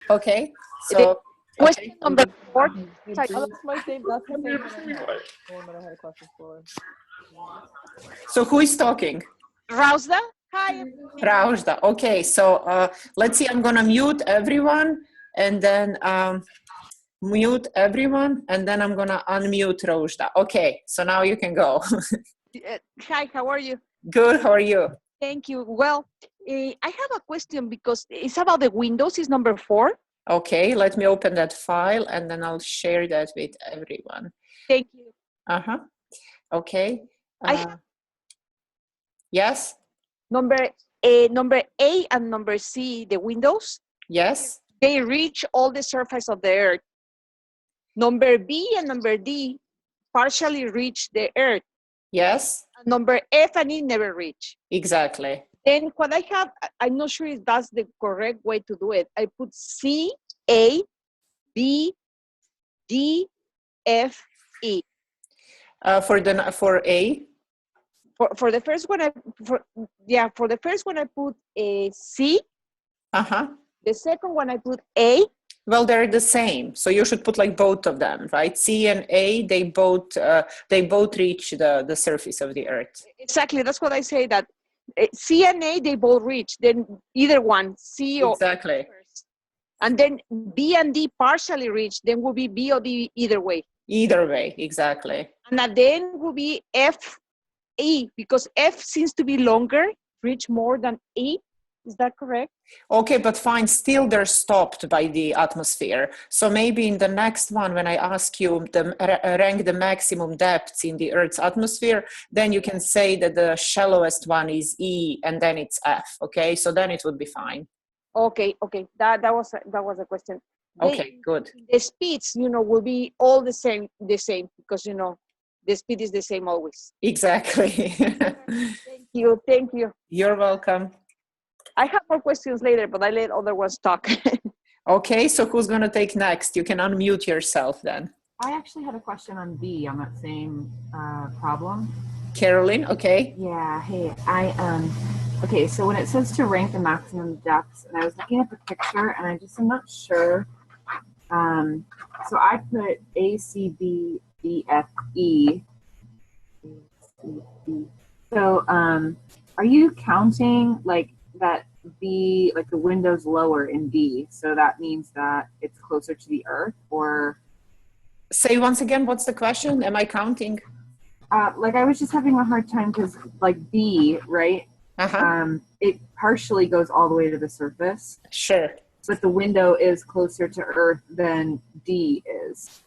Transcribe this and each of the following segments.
Okay, The so question number 4. Oh, that's my same. That's the same one I had. The one that I had a question for. so who is talking? Rausda, hi. Raujda. Okay, so let's see, I'm gonna mute everyone and then mute everyone and then I'm gonna unmute Raujda. Okay, so now you can go. Hi, how are you? Good, how are you? Thank you. Well, I have a question because it's about the Windows, it's number 4. Okay, let me open that file and then I'll share that with everyone. Thank you. Uh-huh. Okay. I have Yes? number A and number C, the Windows, Yes? they reach all the surface of the Earth. Number B and number D partially reach the Earth. Yes? Number F and E never reach. Exactly. Then what I have, I'm not sure if that's the correct way to do it. I put C, A, B, D, F, E. For A? For the first one, for the first one I put a C. Uh-huh. The second one I put A. Well, they're the same, so you should put like both of them, right? C and A, they both reach the surface of the Earth. Exactly, that's what I say, that C and A, they both reach. Then either one, C or Exactly. first. And then B and D partially reach. Then will be B or D either way. Either way, exactly. And then will be F, E, because F seems to be longer, reach more than E. Is that correct? Okay, but fine, still they're stopped by the atmosphere. So maybe in the next one, when I ask you to rank the maximum depths in the Earth's atmosphere, then you can say that the shallowest one is E and then it's F, okay? So then it would be fine. Okay, that was a question. Okay, good. The speeds, will be all the same because, the speed is the same always. Exactly. Thank you. You're welcome. I have more questions later, but I let other ones talk. Okay, so who's going to take next? You can unmute yourself then. I actually had a question on B on that same problem. Carolyn, okay. Yeah, hey, okay, so when it says to rank the maximum depths, and I was looking at the picture, and I'm not sure. So I put A, C, B, D, F, E. So are you counting like that B, like the window's lower in B, so that means that it's closer to the Earth, or? Say once again, what's the question? Am I counting? Like I was just having a hard time because like B, right? It partially goes all the way to the surface. Sure. But the window is closer to Earth than D is.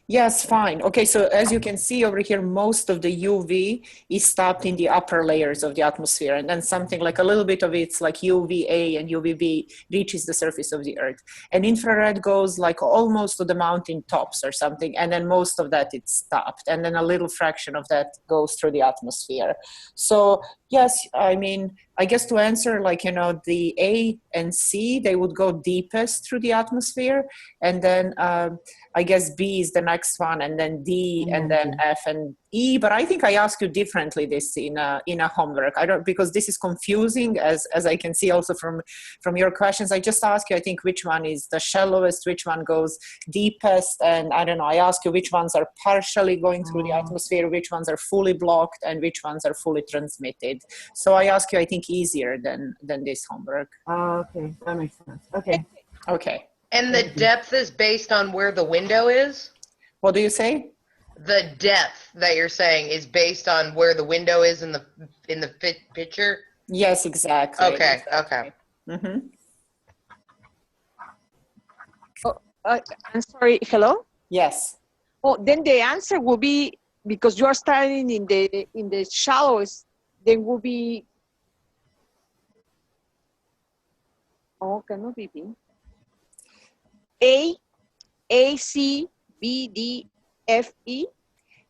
Yes, fine. Okay, so as you can see over here, most of the UV is stopped in the upper layers of the atmosphere. And then something like a little bit of it's like UVA and UVB reaches the surface of the Earth. And infrared goes like almost to the mountain tops or something. And then most of that it's stopped. And then a little fraction of that goes through the atmosphere. So yes, I mean, I guess to answer like, the A and C, they would go deepest through the atmosphere. And then I guess B is the next one, and then D, and then F and E. But I think I asked you differently this in a homework. I don't, because this is confusing as I can see also from your questions. I just asked you, I think, which one is the shallowest, which one goes deepest, and I don't know. I asked you which ones are partially going through the atmosphere, which ones are fully blocked, and which ones are fully transmitted. So I ask you, I think, easier than this homework. Oh, okay, that makes sense. Okay. Okay. And the depth is based on where the window is? What do you say? The depth that you're saying is based on where the window is in the picture? Yes, exactly. Okay, exactly. okay. Mm-hmm. I'm sorry, hello? Yes. Oh, then the answer will be, because you are starting in the shallowest, then will be, cannot be B. A, C, B, D, F, E.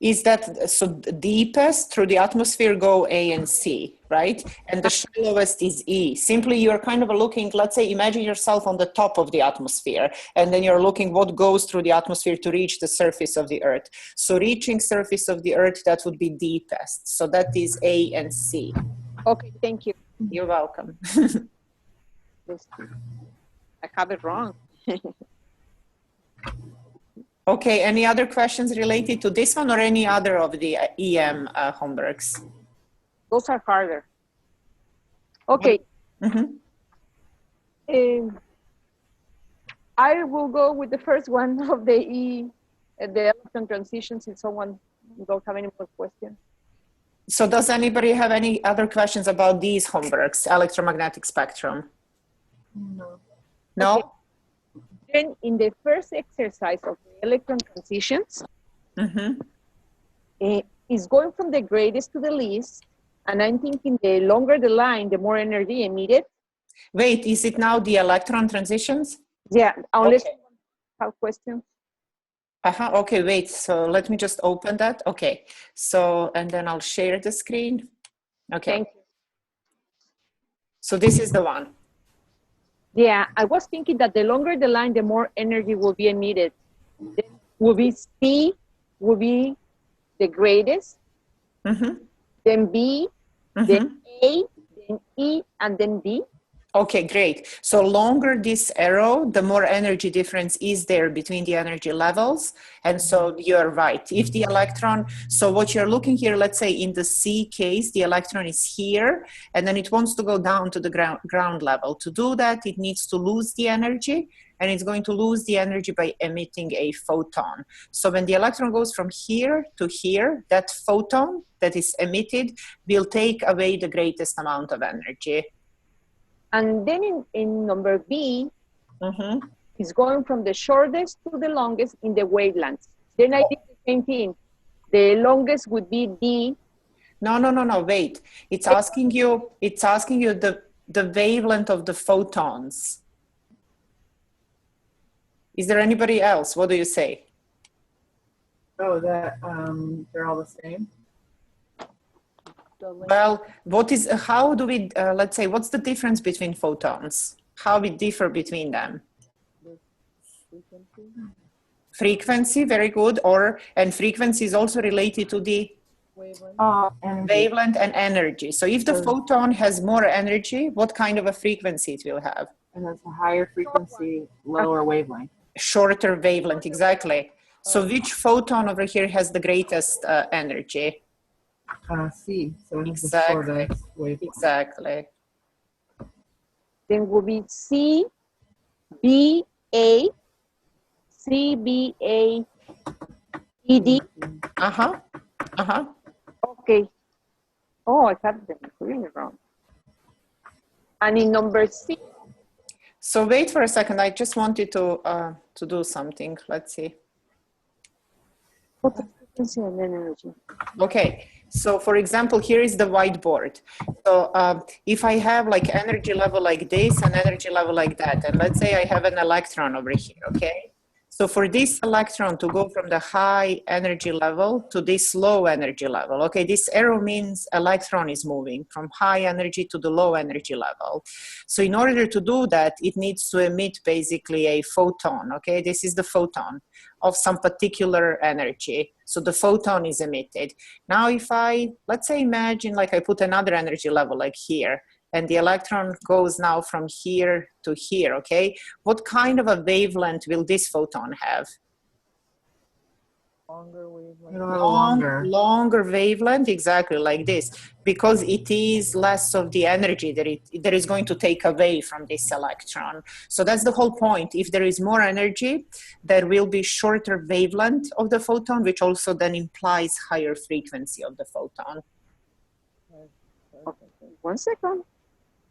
Is that so? Deepest through the atmosphere go A and C, right? And the shallowest is E. Simply, you're kind of looking, let's say, imagine yourself on the top of the atmosphere, and then you're looking what goes through the atmosphere to reach the surface of the Earth. So reaching surface of the Earth, that would be deepest. So that is A and C. Okay, thank you. You're welcome. I have it wrong. Okay, any other questions related to this one or any other of the EM homeworks? Those are harder. Okay. Mhm. I will go with the first one of the the electron transitions if someone don't have any more questions. So does anybody have any other questions about these homeworks, electromagnetic spectrum? No. No? Okay. Then in the first exercise of the electron transitions, Mm-hmm. is going from the greatest to the least, and I'm thinking the longer the line, the more energy emitted. Wait, is it now the electron transitions? Yeah, unless Okay. you have questions. Okay, wait, so let me just open that. Okay, so, and then I'll share the screen. Okay, Thank you. so this is the one. Yeah, I was thinking that the longer the line, the more energy will be emitted. Then will be C, will be the greatest, Mm-hmm. then B, Mm-hmm. then A, then E, and then D. Okay, great. So longer this arrow, the more energy difference is there between the energy levels. And so you're right. If the electron, so what you're looking here, let's say in the C case, the electron is here, and then it wants to go down to the ground level. To do that, it needs to lose the energy, and it's going to lose the energy by emitting a photon. So when the electron goes from here to here, that photon that is emitted will take away the greatest amount of energy. And then in number B, Mm-hmm. is going from the shortest to the longest in the wavelengths. Then I did the same thing. The longest would be D. No, wait. It's asking you the wavelength of the photons. Is there anybody else? What do you say? Oh, that they're all the same. Well, how do we, let's say, what's the difference between photons? How we differ between them? Frequency, very good. And frequency is also related to the wavelength and energy. So if the photon has more energy, what kind of a frequency it will have? And that's a higher frequency, lower wavelength. Shorter wavelength, exactly. So which photon over here has the greatest energy? C. So it has the Exactly. shortest wavelength. Exactly. Then will be C, B, A, C, B, A, E, D. Uh-huh. Uh-huh. Okay. Oh, I have them really wrong. And in number C. So wait for a second. I just wanted to do something. Let's see. What's the frequency and energy? Okay. So for example, here is the whiteboard. So if I have like energy level like this and energy level like that, and let's say I have an electron over here, okay? So for this electron to go from the high energy level to this low energy level, okay, this arrow means electron is moving from high energy to the low energy level. So in order to do that, it needs to emit basically a photon, okay? This is the photon of some particular energy. So the photon is emitted. Now if let's say imagine like I put another energy level like here, and the electron goes now from here to here, okay? What kind of a wavelength will this photon have? Longer wavelength. Longer wavelength, exactly like this, because it is less of the energy that is going to take away from this electron. So that's the whole point. If there is more energy, there will be shorter wavelength of the photon, which also then implies higher frequency of the photon. Okay. 1 second.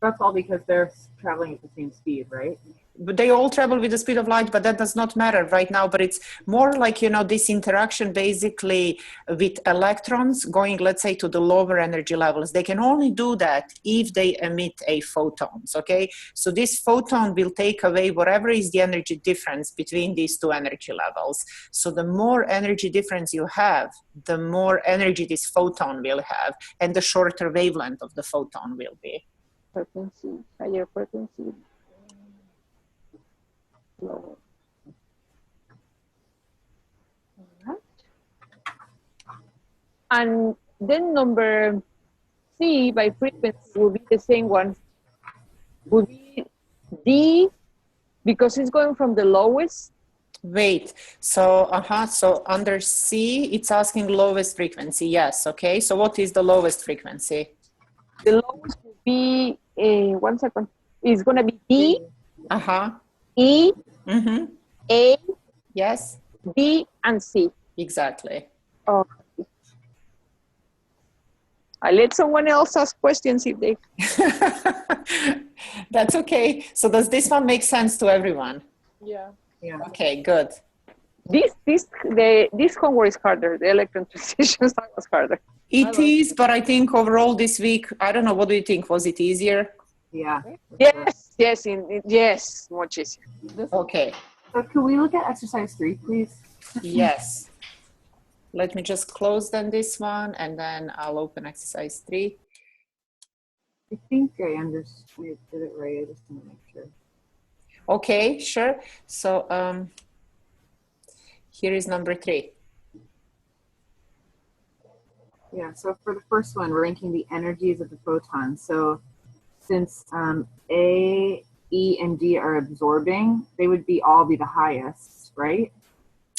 That's all because they're traveling at the same speed, right? But they all travel with the speed of light, but that does not matter right now. But it's more like, you know, this interaction basically with electrons going, let's say, to the lower energy levels. They can only do that if they emit a photons, okay? So this photon will take away whatever is the energy difference between these two energy levels. So the more energy difference you have, the more energy this photon will have, and the shorter wavelength of the photon will be. Frequency, higher frequency, lower. All right. And then number C by frequency will be the same one. Will be D, because it's going from the lowest. Wait, so, so under C, it's asking lowest frequency. Yes, okay. So what is the lowest frequency? The lowest will be, 1 second, it's going to be D, E, Mm-hmm. A, Yes, B, and C. exactly. Oh. I let someone else ask questions if they. That's okay. So does this one make sense to everyone? Yeah. Yeah. Okay, good. This homework is harder. The electron transition side was harder. It is, but I think overall this week, I don't know, what do you think? Was it easier? Yeah. Yes, much easier. Okay, So can we look at exercise 3, please? yes. Let me just close then this one and then I'll open exercise 3. I think I understood it right. I just want to make sure. Okay, sure. So here is number 3. Yeah, so for the first one, we're ranking the energies of the photons. So since A, E, and D are absorbing, they would all be the highest, right?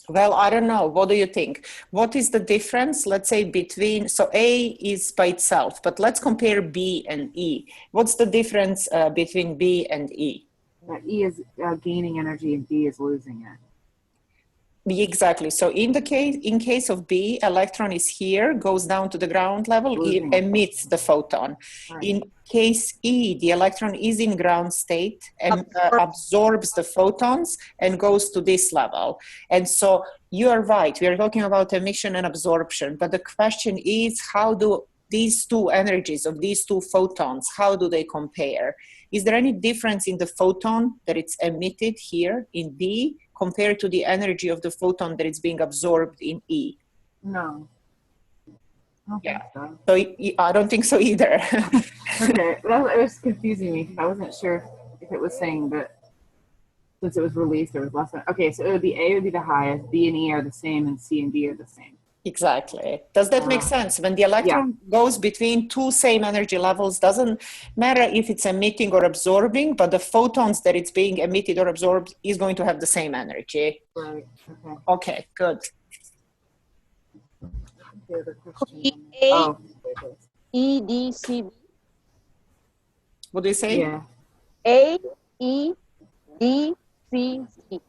Well, I don't know. What do you think? What is the difference, let's say, between, so A is by itself, but let's compare B and E. What's the difference between B and E? E is gaining energy and D is losing it. Exactly. So in case of B, electron is here, goes down to the ground level, it emits the photon. Right. In case E, the electron is in ground state and absorbs the photons and goes to this level. And so you are right. We are talking about emission and absorption. But the question is, how do these two energies of these two photons, how do they compare? Is there any difference in the photon that it's emitted here in B compared to the energy of the photon that is being absorbed in E? No. Yeah. So. So I don't think so either. Okay, it was confusing me because I wasn't sure if it was saying that since it was released there was less. Okay, so it would be A would be the highest, B and E are the same, and C and D are the same. Exactly. Does that make sense? When the electron goes between two same energy levels, doesn't matter if it's emitting or absorbing, but the photons that it's being emitted or absorbed is going to have the same energy. Right. Okay. Okay, good. The other question. A, E, D, C, B. What do you say? Yeah. A, E, D, C, C.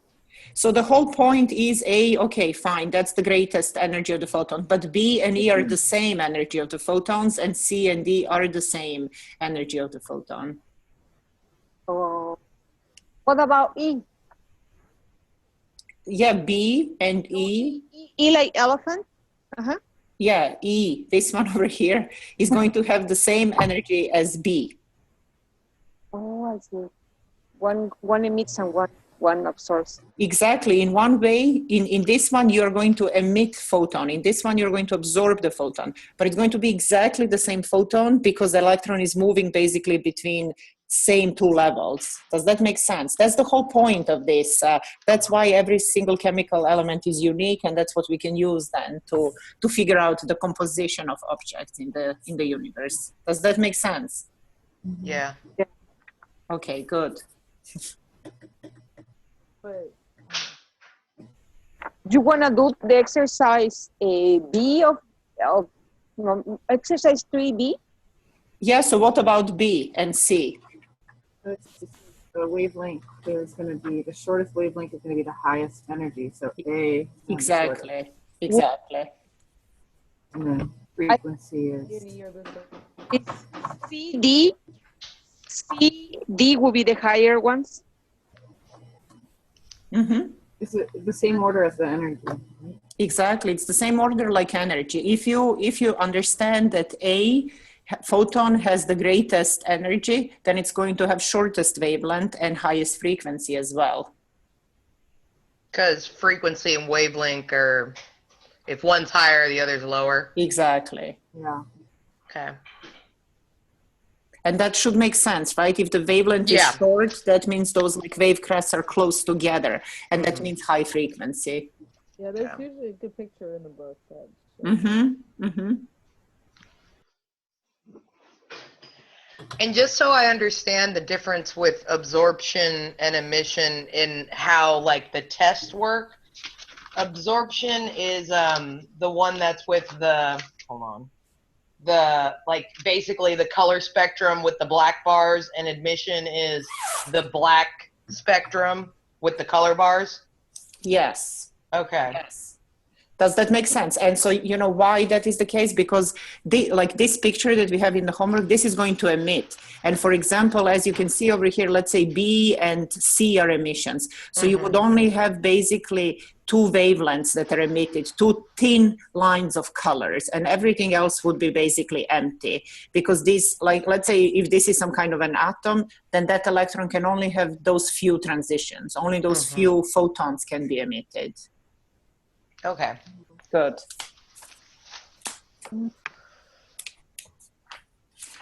So the whole point is A, okay, fine, that's the greatest energy of the photon, but B and E are the same energy of the photons, and C and D are the same energy of the photon. Oh, what about E? Yeah, B and E. E like elephant? Yeah, E, this one over here, is going to have the same energy as B. Oh, I see. One emits and one absorbs. Exactly. In one way, in this one, you're going to emit photon. In this one, you're going to absorb the photon. But it's going to be exactly the same photon because the electron is moving basically between same two levels. Does that make sense? That's the whole point of this. That's why every single chemical element is unique, and that's what we can use then to figure out the composition of objects in the universe. Does that make sense? Yeah. Okay, good. You wanna do the exercise B of exercise 3B? Yeah, so what about B and C? The wavelength is going to be, the shortest wavelength is going to be the highest energy. So A. Exactly. Exactly. And then frequency is. CD will be the higher ones. Mm-hmm. It's the same order as the energy. Right? Exactly. It's the same order like energy. If you understand that A photon has the greatest energy, then it's going to have shortest wavelength and highest frequency as well. Because frequency and wavelength are, if one's higher, the other's lower. Exactly. Yeah. Okay. And that should make sense, right? If the wavelength is short, that means those like wave crests are close together, and that means high frequency. Yeah, there's usually a good picture in the book. And just so I understand the difference with absorption and emission in how like the tests work, absorption is the one that's with the like basically the color spectrum with the black bars, and admission is the black spectrum with the color bars. Yes. Okay. Yes. Does that make sense? And so, you know why that is the case? Because like this picture that we have in the homework, this is going to emit. And for example, as you can see over here, let's say B and C are emissions. So you would only have basically two wavelengths that are emitted, two thin lines of colors, and everything else would be basically empty. Because this, like, let's say if this is some kind of an atom, then that electron can only have those few transitions. Only those few photons can be emitted. Okay. Good.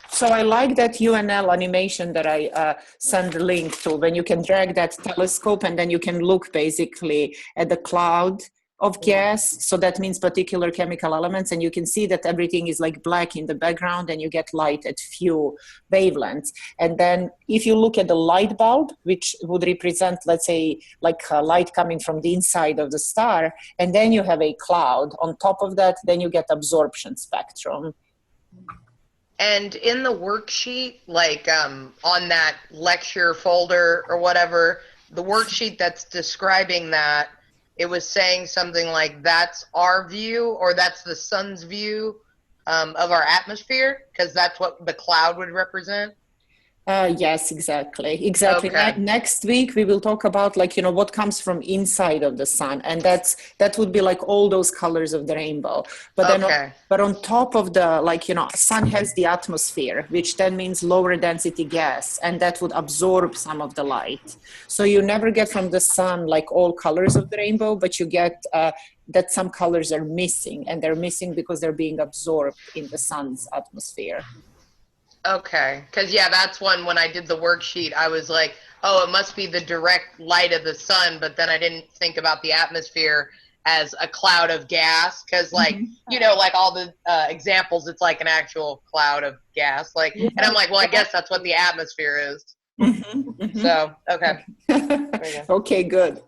So I like that UNL animation that I sent the link to, when you can drag that telescope and then you can look basically at the cloud of gas. So that means particular chemical elements, and you can see that everything is like black in the background and you get light at few wavelengths. And then if you look at the light bulb, which would represent, let's say, like light coming from the inside of the star, and then you have a cloud on top of that, then you get absorption spectrum. And in the worksheet, like on that lecture folder or whatever, the worksheet that's describing that, it was saying something like that's our view, or that's the sun's view of our atmosphere, because that's what the cloud would represent. Yes, exactly. Okay. Next week we will talk about, like, you know, what comes from inside of the sun, and that would be like all those colors of the rainbow. But then, but on top of the, like, you know, sun has the atmosphere, which then means lower density gas, and that would absorb some of the light. So you never get from the sun like all colors of the rainbow, but you get that some colors are missing, and they're missing because they're being absorbed in the sun's atmosphere. Okay, because yeah, that's one, when I did the worksheet, I was like, oh, it must be the direct light of the sun, but then I didn't think about the atmosphere as a cloud of gas, because like, you know, like all the examples, it's like an actual cloud of gas, like, and I'm like, well, I guess that's what the atmosphere is. So, okay. Okay, good.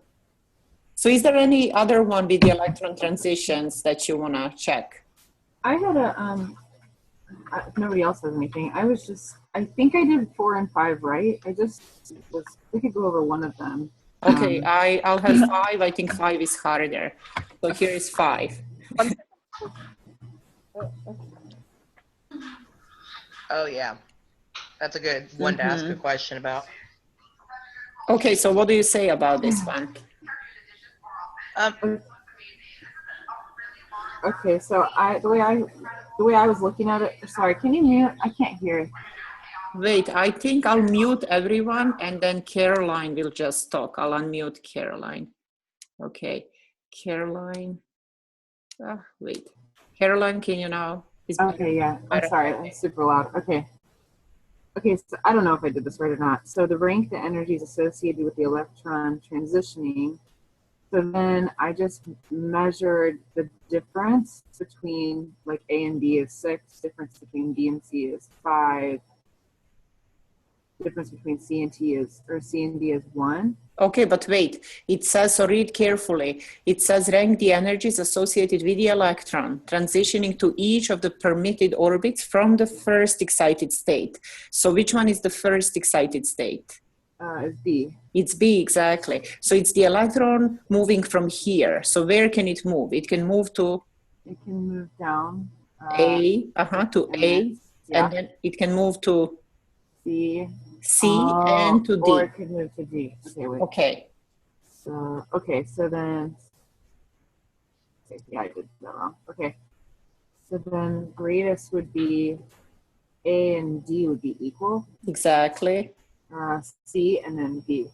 So is there any other one with the electron transitions that you want to check? I had a, if nobody else has anything, I think I did 4 and 5 right. We could go over one of them. Okay, I'll have 5. I think 5 is harder. So here is 5. Oh yeah, that's a good one to ask a question about. Okay, so what do you say about this one? Okay, so the way I was looking at it, sorry, can you mute? I can't hear. Wait, I think I'll mute everyone and then Caroline will just talk. I'll unmute Caroline. Okay, Caroline. Wait, Caroline, can you now? Okay, yeah, I'm sorry, I'm super loud. Okay. Okay, so I don't know if I did this right or not. So the rank, the energy is associated with the electron transitioning. So then I just measured the difference between like A and B is 6, difference between B and C is 5, difference between C and D is 1. Okay, but wait, it says, so read carefully. It says rank the energies associated with the electron transitioning to each of the permitted orbits from the first excited state. So which one is the first excited state? Is B. It's B, exactly. So it's the electron moving from here. So where can it move? It can move to? It can move down. A, to A, yeah. and then it can move to? C. And to D. Or it could move to D. Okay, wait. Okay. So then, yeah, I did that wrong. Okay. So then greatest would be A and D would be equal. Exactly. C and then B.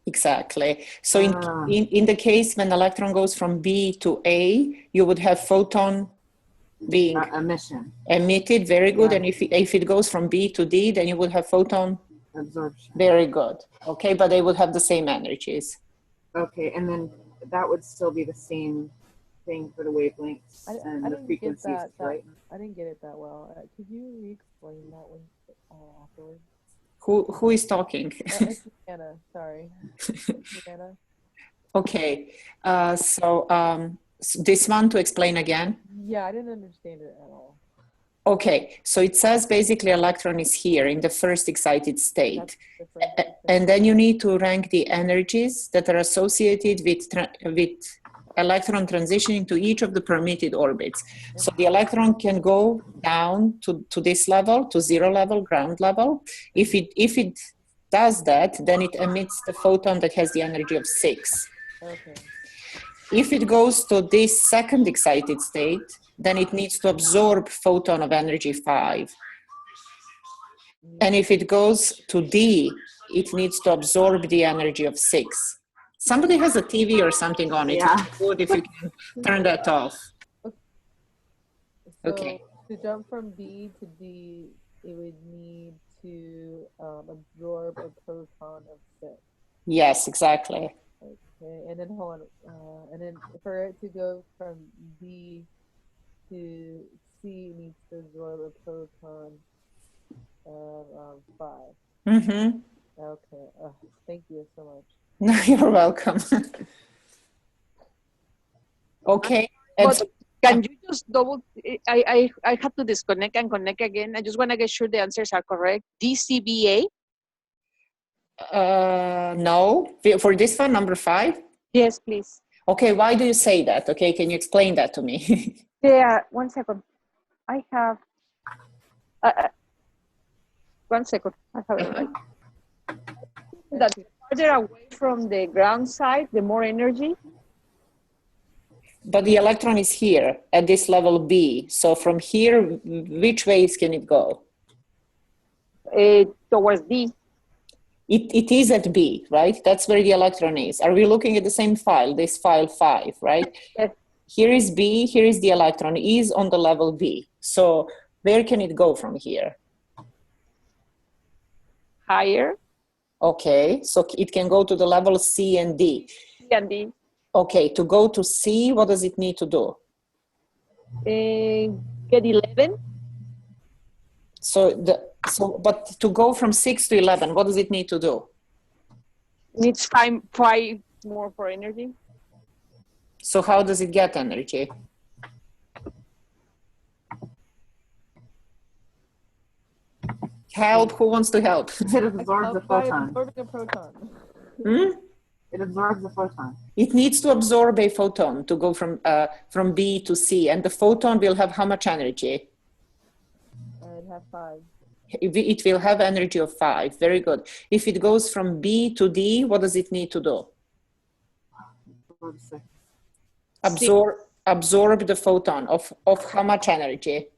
Exactly. So in the case when the electron goes from B to A, you would have photon being emitted. Very good. Yeah. And if it goes from B to D, then you would have photon absorption. Very good. Okay, but they would have the same energies. Okay, and then that would still be the same thing for the wavelengths and the frequencies, right? I didn't get it that well. Could you re-explain that one? afterwards. Who is talking? It's Anna, sorry. Anna? Okay, so this one to explain again. Yeah, I didn't understand it at all. Okay, so it says basically electron is here in the first excited state. That's the first thing. And then you need to rank the energies that are associated with electron transitioning to each of the permitted orbits. So the electron can go down to this level, to 0 level, ground level. If it does that, then it emits the photon that has the energy of 6. Okay. If it goes to this second excited state, then it needs to absorb photon of energy 5. And if it goes to D, it needs to absorb the energy of 6. Somebody has a TV or something on it. Yeah. It's good if you can turn that off. So Okay. to jump from B to D, it would need to absorb a proton of 6. Yes, exactly. Okay, and then hold on. And then for it to go from B to C, it needs to absorb a proton of 5. Mm-hmm. Okay. Thank you so much. No, you're welcome. Okay. And But so, can you just double? I had to disconnect and connect again. I just want to get sure the answers are correct. DCBA? no, for this one, number 5. Yes, please. Okay, why do you say that? Okay, can you explain that to me? Yeah, 1 second. I have. 1 second. I have it right. That farther away from the ground side, the more energy. But the electron is here at this level B. So from here, which ways can it go? Towards D. It is at B, right? That's where the electron is. Are we looking at the same file, this file 5, right? Yes. Here is B, here is the electron, is on the level B. So where can it go from here? Higher. Okay, so it can go to the level C and D. C and D. Okay, to go to C, what does it need to do? Get 11. But to go from 6 to 11, what does it need to do? Needs 5 more for energy. So how does it get energy? Help, who wants to help? It absorbs the By photon. absorbing a proton. Hmm? It absorbs the photon. It needs to absorb a photon to go from B to C, and the photon will have how much energy? And have 5. It will have energy of 5. Very good. If it goes from B to D, what does it need to do? Absorb the photon of how much energy?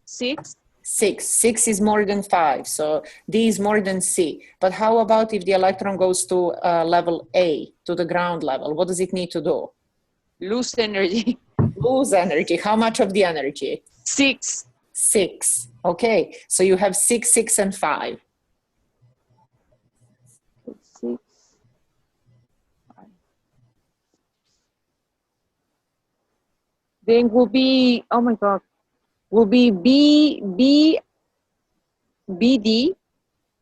6. 6. 6 is more than 5, so D is more than C. But how about if the electron goes to level A, to the ground level? What does it need to do? Lose energy. Lose energy. How much of the energy? 6. 6. Okay, so you have 6, 6, and 5. 6. Then will be, oh my God, will be BD,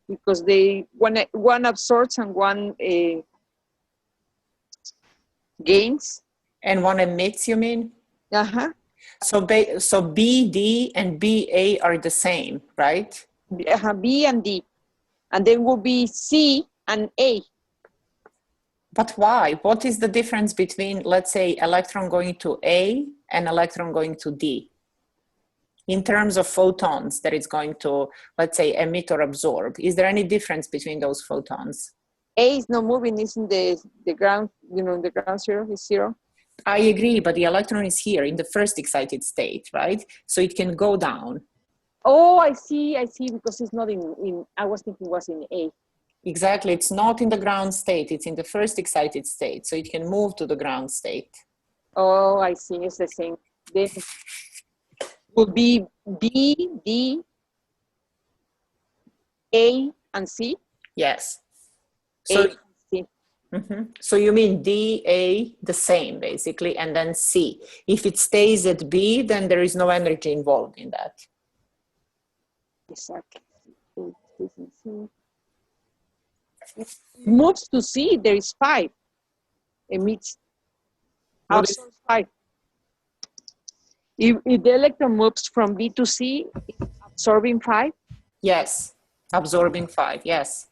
because they one absorbs and one gains. And one emits, you mean? Uh-huh. So BD and BA are the same, right? B and D. And then will be C and A. But why? What is the difference between, let's say, electron going to A and electron going to D? In terms of photons that it's going to, let's say, emit or absorb. Is there any difference between those photons? A is not moving, it's in the ground, the ground zero is 0. I agree, but the electron is here in the first excited state, right? So it can go down. Oh, I see, because it's not in I was thinking it was in A. Exactly, it's not in the ground state, it's in the first excited state, so it can move to the ground state. Oh, I see, it's the same. Then will be B, D, A, and C? Yes. A So, and C. So you mean D, A, the same basically, and then C. If it stays at B, then there is no energy involved in that. Exactly. So it stays in C. It moves to C, there is 5. Emits What is- absorbs 5. If the electron moves from B to C, it's absorbing 5. Yes, absorbing 5, yes.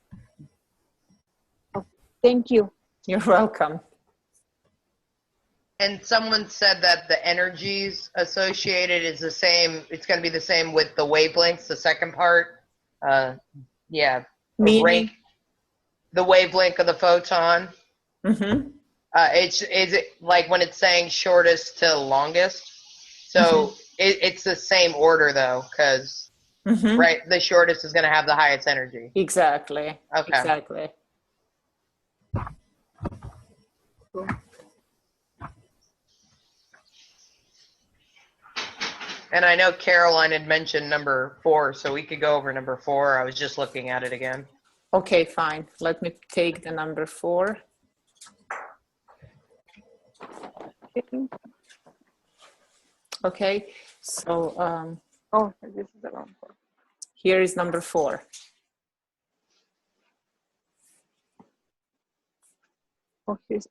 Thank you. You're welcome. And someone said that the energies associated is the same. It's going to be the same with the wavelengths. The second part, yeah, Meaning? rank the wavelength of the photon. Mm-hmm. Is it like when it's saying shortest to longest? So it's the same order though, because Mm-hmm. right, the shortest is going to have the highest energy. Exactly. Okay. Exactly. And I know Caroline had mentioned number 4, so we could go over number 4. I was just looking at it again. Okay, fine. Let me take the number 4. Okay, so Oh, this is the wrong one. here is number 4. Oh, here's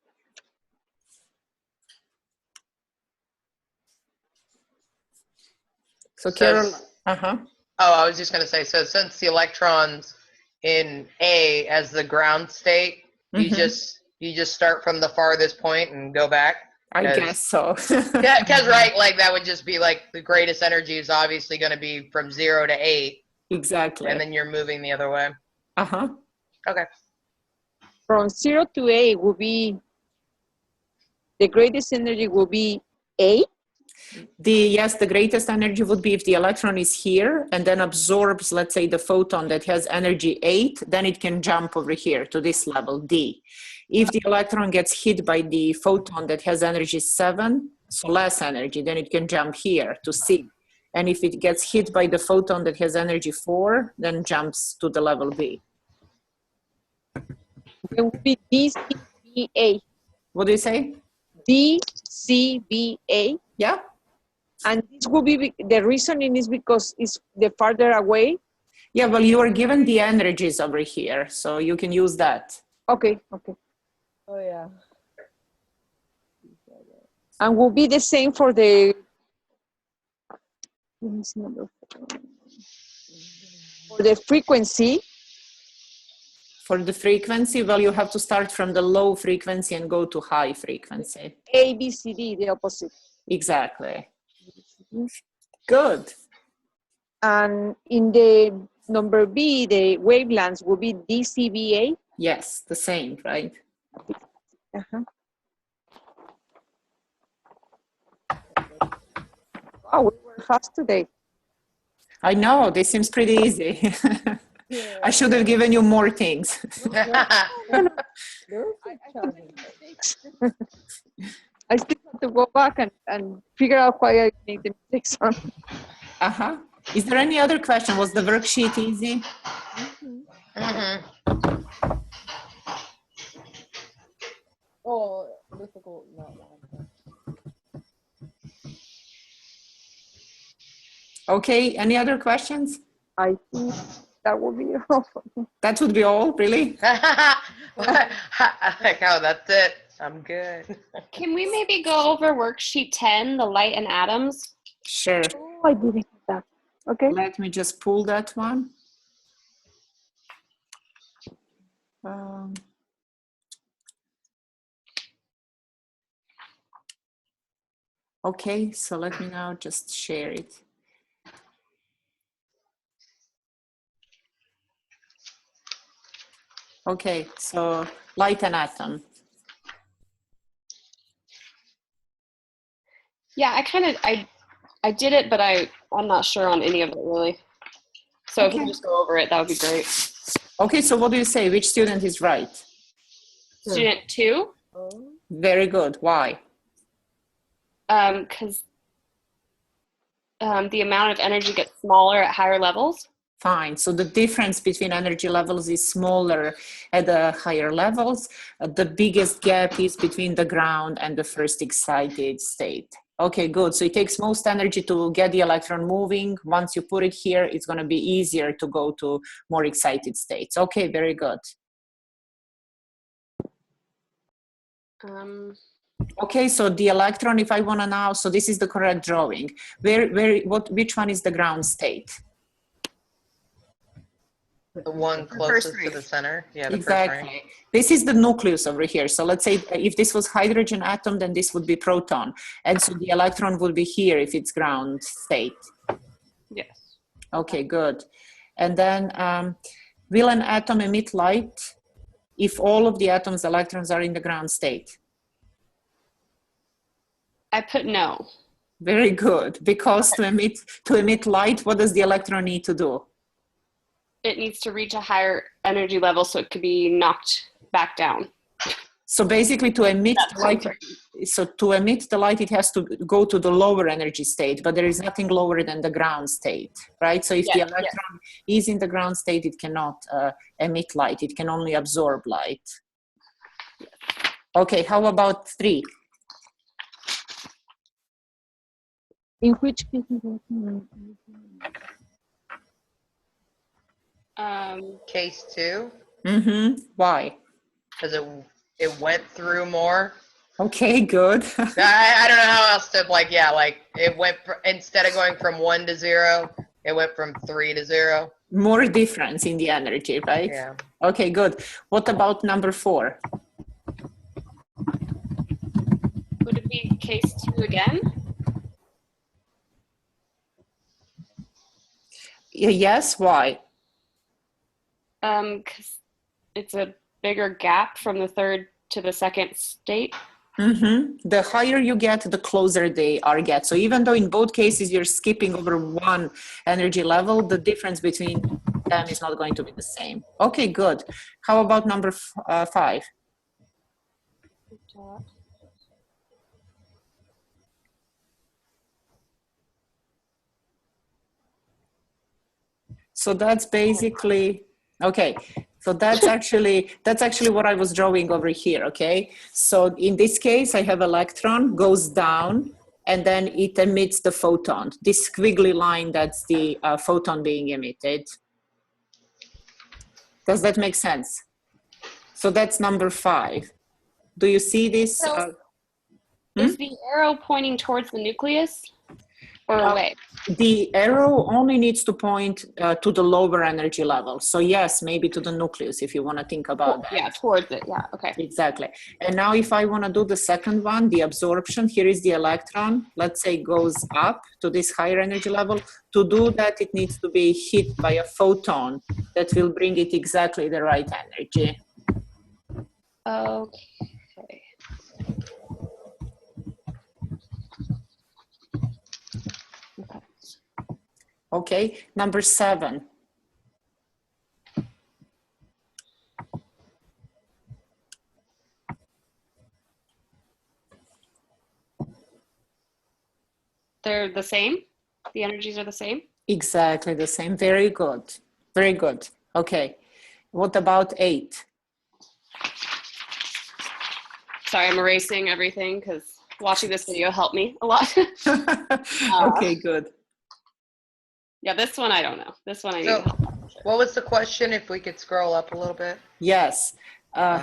So So- Carol, uh-huh. Oh, I was just going to say, so since the electron's in A as the ground state, you Mhm. just start from the farthest point and go back. I Yes. guess so. Yeah, because right, like that would just be like the greatest energy is obviously going to be from 0 to 8, Exactly. and then you're moving the other way. Uh-huh. Okay. from 0 to A will be, the greatest energy will be A. Yes, the greatest energy would be if the electron is here and then absorbs, let's say, the photon that has energy 8, then it can jump over here to this level, D. If the electron gets hit by the photon that has energy 7, so less energy, then it can jump here to C. And if it gets hit by the photon that has energy 4, then jumps to the level B. It will be DCBA. What do you say? DCBA. Yeah? And this will be, the reasoning is because it's the farther away. Yeah, well, you are given the energies over here, so you can use that. Okay, okay. Oh yeah. And will be the same for the, let me see number 4. For the frequency, For the frequency, well, you have to start from the low frequency and go to high frequency. A, B, C, D, the opposite. Exactly. Good. And in the number B, the wavelengths will be DCBA. Yes, the same, right? Uh-huh. Oh, we were fast today. I know, this seems pretty easy. Yeah. I should have given you more things. There was some challenging parts. I still have to go back and figure out why I made the mistakes on. Uh-huh. Is there any other question? Was the worksheet easy? Mhm. Oh, difficult, not one. Okay, any other questions? I think that will be all. That would be all, really? Like, oh, that's it. I'm good. Can we maybe go over worksheet 10, the light and atoms? Sure. Oh, I didn't get that. Okay. Let me just pull that one. Um, okay, so let me now just share it. Okay, so light and atom. Yeah, I did it, but I'm not sure on any of it really. So if we Okay. just go over it, that would be great. Okay, so what do you say? Which student is right? Student 2, Oh, Very good. Why? because the amount of energy gets smaller at higher levels. Fine. So the difference between energy levels is smaller at the higher levels. The biggest gap is between the ground and the first excited state. Okay, good. So it takes most energy to get the electron moving. Once you put it here, it's going to be easier to go to more excited states. Okay, very good. Okay, so the electron, if I want to now, so this is the correct drawing. Which one is the ground state? The one closest to the center. Yeah, the first Exactly. ring. This is the nucleus over here. So let's say if this was hydrogen atom, then this would be proton. And so the electron would be here if it's ground state. Yes. Okay, good. And then will an atom emit light if all of the atom's electrons are in the ground state? I put no. Very good. Because to emit light, what does the electron need to do? It needs to reach a higher energy level so it could be knocked back down. So basically to emit the light, it has to go to the lower energy state, but there is nothing lower than the ground state, right? So if the electron is in the ground state, it cannot emit light. It can only absorb light. Okay, how about 3? In which case? Case 2. Mm-hmm. Why? Because it went through more. Okay, good. I don't know how else to it went instead of going from 1 to 0, it went from 3 to 0. More difference in the energy, right? Yeah. Okay, good. What about number 4? Would it be case 2 again? Yes, why? Because it's a bigger gap from the third to the second state. Mm-hmm. The higher you get, the closer they are get. So even though in both cases you're skipping over one energy level, the difference between them is not going to be the same. Okay, good. How about number 5? So that's basically, okay. So that's actually what I was drawing over here, okay? So in this case, I have electron goes down and then it emits the photon. This squiggly line, that's the photon being emitted. Does that make sense? So that's number 5. Do you see this? So is the arrow pointing towards the nucleus or away? The arrow only needs to point to the lower energy level. So yes, maybe to the nucleus if you want to think about that. Yeah, towards it. Yeah, okay. Exactly. And now if I want to do the second one, the absorption, here is the electron, let's say goes up to this higher energy level. To do that, it needs to be hit by a photon that will bring it exactly the right energy. Okay. Okay, number 7. They're the same? The energies are the same? Exactly the same. Very good. Very good. Okay. What about 8? Sorry, I'm erasing everything because watching this video helped me a lot. Okay, good. Yeah, this one I don't know. This one I need help. What was the question? If we could scroll up a little bit. Yes.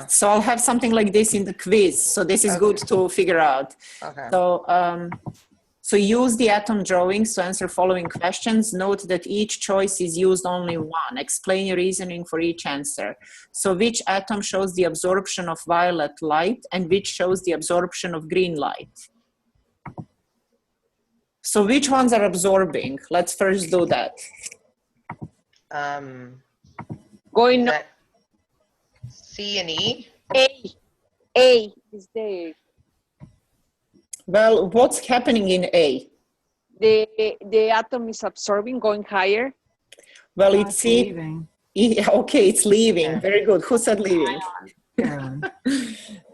So I'll have something like this in the quiz. So this is good to figure out. Okay. So use the atom drawings to answer following questions. Note that each choice is used only one. Explain your reasoning for each answer. So which atom shows the absorption of violet light and which shows the absorption of green light? So which ones are absorbing? Let's first do that. Going That C and E. A is the Well, what's happening in A? the atom is absorbing, going higher. Well, it's leaving. Okay, it's leaving. Yeah. Very good. Who said leaving? Yeah.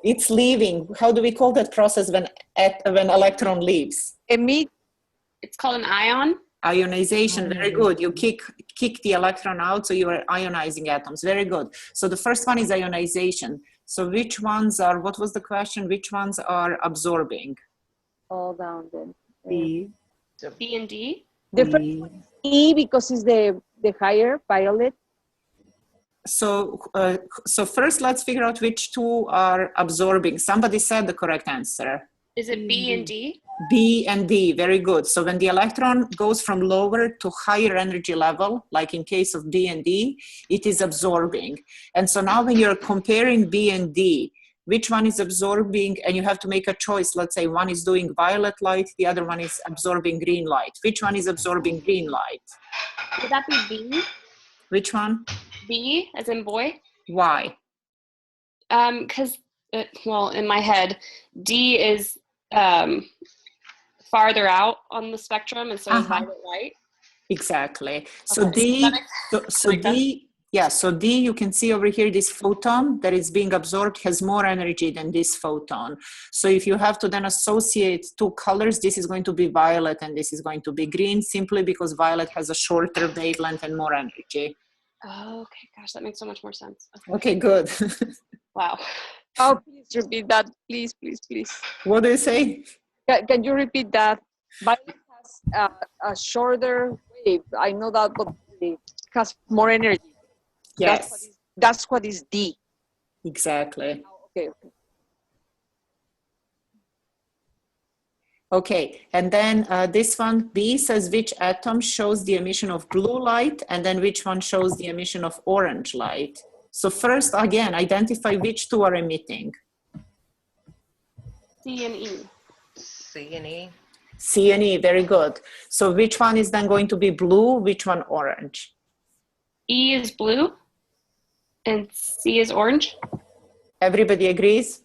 It's leaving. How do we call that process when electron leaves? Emit. It's called an ion. Ionization. Very good. You kick the electron out, so you are ionizing atoms. Very good. So the first one is ionization. So which ones are, what was the question? Which ones are absorbing? All down then. B. B and D. The first B. E because it's the higher violet. So, so first let's figure out which two are absorbing. Somebody said the correct answer. Is it B and D? B and D, very good. So when the electron goes from lower to higher energy level, like in case of B and D, it is absorbing. And so now when you're comparing B and D, which one is absorbing, and you have to make a choice. Let's say one is doing violet light, the other one is absorbing green light. Which one is absorbing green light? Would that be B? Which one? B as in boy? Why? Because, well, in my head, D is farther out on the spectrum, and so is violet light. Exactly. So Okay. D, so D, yeah, so D, you can see over here, this photon that is being absorbed has more energy than this photon. So if you have to then associate two colors, this is going to be violet and this is going to be green, simply because violet has a shorter wavelength and more energy. Oh, okay, gosh, that makes so much more sense. Okay, good. Wow. Oh, please repeat that. Please, please, please. What do you say? Can you repeat that? Violet has a shorter wave. I know that, but it has more energy. Yes, That's what is D. exactly. Okay. Okay, and then this one, B, says which atom shows the emission of blue light, and then which one shows the emission of orange light. So first, again, identify which two are emitting. C and E. C and E. C and E, very good. So which one is then going to be blue, which one orange? E is blue, and C is orange. Everybody agrees?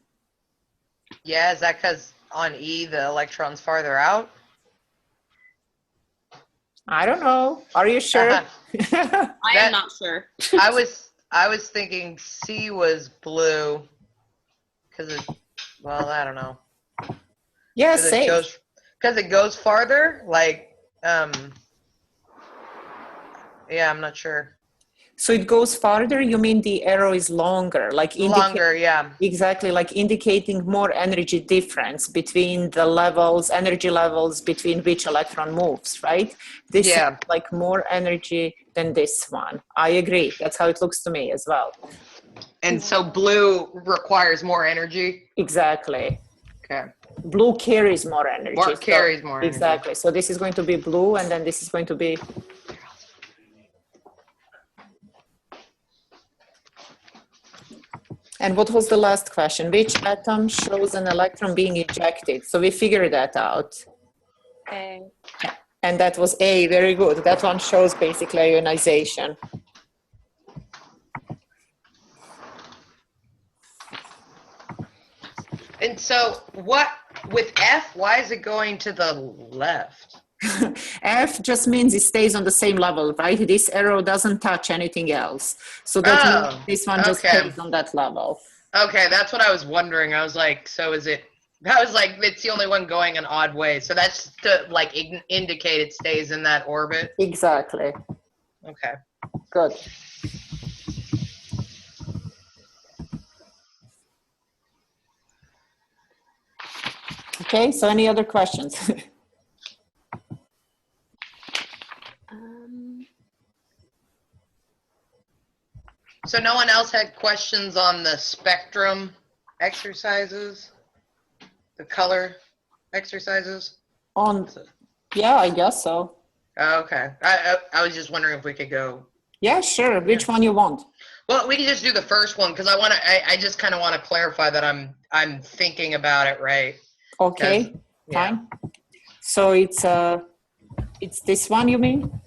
Yeah, is that because on E the electron's farther out? I don't know. Are you sure? I That- am not sure. I was thinking C was blue because it. Well, I don't know. Yeah, Because same. it goes farther. Like, yeah, I'm not sure. So it goes farther, you mean the arrow is longer, like Longer, yeah. exactly, like indicating more energy difference between the levels, energy levels between which electron moves, right? This Yeah. is like more energy than this one. I agree. That's how it looks to me as well. And so blue requires more energy. Exactly. Okay. Blue carries more energy. More carries more energy. Exactly. So this is going to be blue, and then this is going to be. And what was the last question? Which atom shows an electron being ejected? So we figured that out. A. And that was A, very good. That one shows basically ionization. And so what with F, why is it going to the left? F just means it stays on the same level, right? This arrow doesn't touch anything else. So that means this one just okay. stays on that level. Okay, that's what I was wondering. I was like, so is it? I was like, it's the only one going an odd way. So that's to like indicate it stays in that orbit. Exactly. Okay. Good. Okay, so any other questions? So no one else had questions on the spectrum exercises, the color exercises? Yeah, I guess so. Oh, okay. I was just wondering if we could go. Yeah, sure. Which one you want? Well, we can just do the first one because I just kind of want to clarify that I'm thinking about it right. Okay, Yeah. fine. So it's this one, you mean?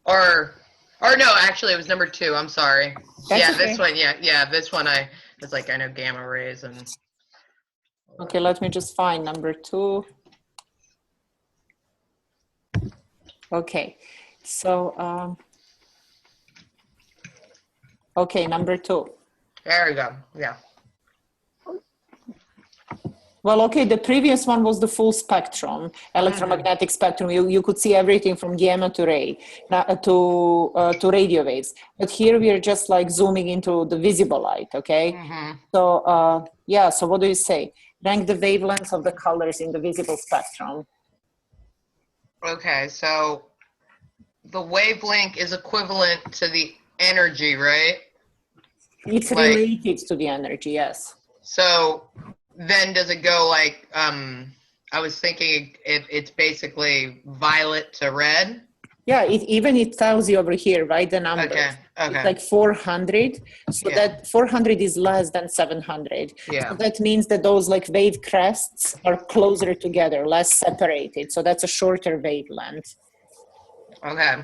Or no, actually it was number 2. I'm sorry. That's yeah, okay. this one. Yeah, this one. I was like, I know gamma rays and. Okay, let me just find number 2. Okay, so okay, number 2. There we go. Yeah. Well, okay, the previous one was the full spectrum, electromagnetic spectrum. You could see everything from gamma to ray, to radio waves. But here we are just like zooming into the visible light, okay? Mm-hmm. So, yeah, so what do you say? rank the wavelengths of the colors in the visible spectrum. Okay, so the wavelength is equivalent to the energy, right? It's Like- related to the energy, yes. So then does it go like, I was thinking it's basically violet to red? Yeah, it tells you over here, right, the numbers. Okay, It's okay, like 400, so Yeah. that 400 is less than 700. yeah, So that means that those like wave crests are closer together, less separated. So that's a shorter wavelength. okay.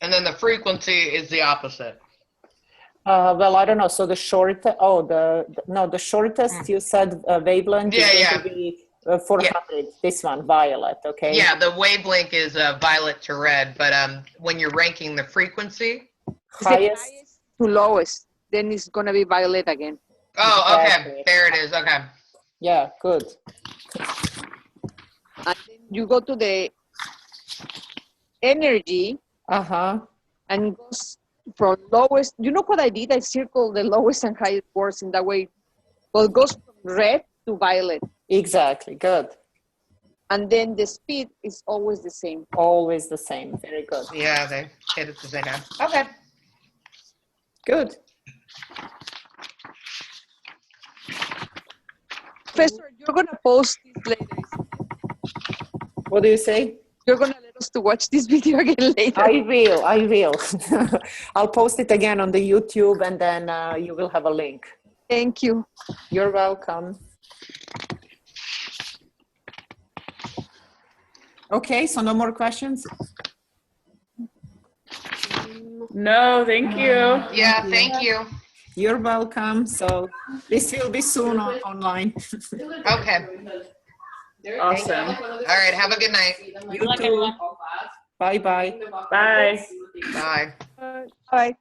And then the frequency is the opposite. Well, I don't know. So the the shortest you said wavelength Yeah, is going yeah. to be 400. This one, violet. Okay. Yeah, the wavelength is violet to red, but when you're ranking the frequency, It's the Highest. highest to lowest. Then it's gonna be violet again. oh, okay, Exactly. there it is, okay. Yeah. Good. And then you go to the energy Uh huh. and it goes from lowest. You know what I did? I circled the lowest and highest words in that way. Well, it goes from red to violet. Exactly. Good. And then the speed is always the same. Always the same. Very good. Yeah, they hit it the same time. Okay. Good. Professor, you're gonna post this later. What do you say? You're gonna let us to watch this video again later. I will. I'll post it again on the YouTube, and then you will have a link. Thank you. You're welcome. Okay, so no more questions? No, thank you. Yeah, thank you. You're welcome. So this will be soon online. Okay, Awesome. all right, have a good night. You too. Bye-bye. Bye. Bye. Bye.